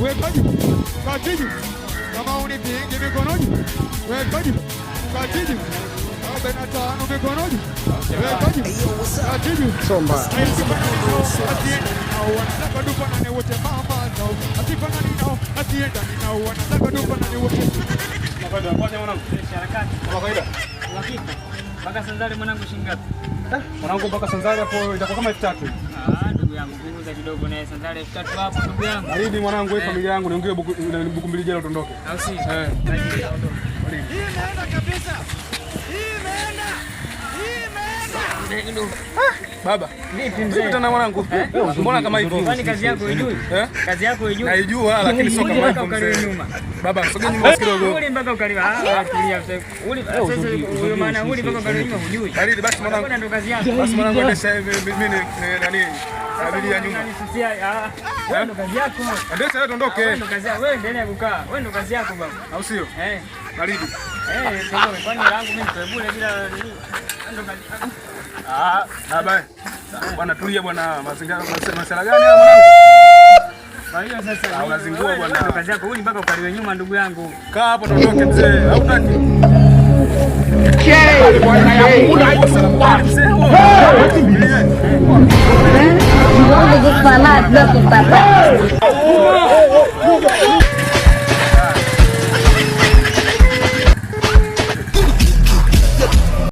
weka juu, kati juu. Kama unipingi mikono juu, weka juu, kati juu. 45 mikono juu, weka juu, kati juu. Somba. Wanataka tufanane wote mama zao, asifanani nao, asienda nao, wanataka tufanane wote. Kawaida mwanangu. Harakati. Kawaida. Hakika. Mpaka Sanzale mwanangu shingapi? Mwanangu mpaka Sanzale hapo itakuwa kama 3000. Ndugu yangu punguza kidogo na Sanzale 3000 hapo ndugu yangu. Baridi mwanangu, wewe familia yangu niongee buku mbili jela utondoke. Au si? Baridi. Hii imeenda kabisa. Hii imeenda. Baba, vipi tena mwanangu? Mbona kama hivi? Kwani kazi yako hujui? Kazi yako hujui? Naijua lakini sio kama hivyo mzee. Baba, sogea nyuma kidogo. Uli mpaka ukaliwa. Tulia sasa. Uli sasa huyo maana uli mpaka ukaliwa nyuma hujui. Baridi basi mwanangu. Mbona ndo kazi yako? Basi mwanangu endesha mimi nani? Abiria nyuma. Wewe ndo kazi yako. Endesha wewe tuondoke. Wewe ndo kazi yako. Wewe endelea kukaa. Wewe ndo kazi yako baba. Au sio? Baridi. Sasa kwani langu mimi nitoe bila nini? Ndo kazi yako. Baba. Bwana tulia bwana, mazingira masala gani haya mwanangu? Kwa hiyo sasa unazingua bwana. Kazi yako uli mpaka ukaliwe nyuma ndugu yangu. Kaa hapo tuondoke mzee. Hautaki? Vamos falar do papai.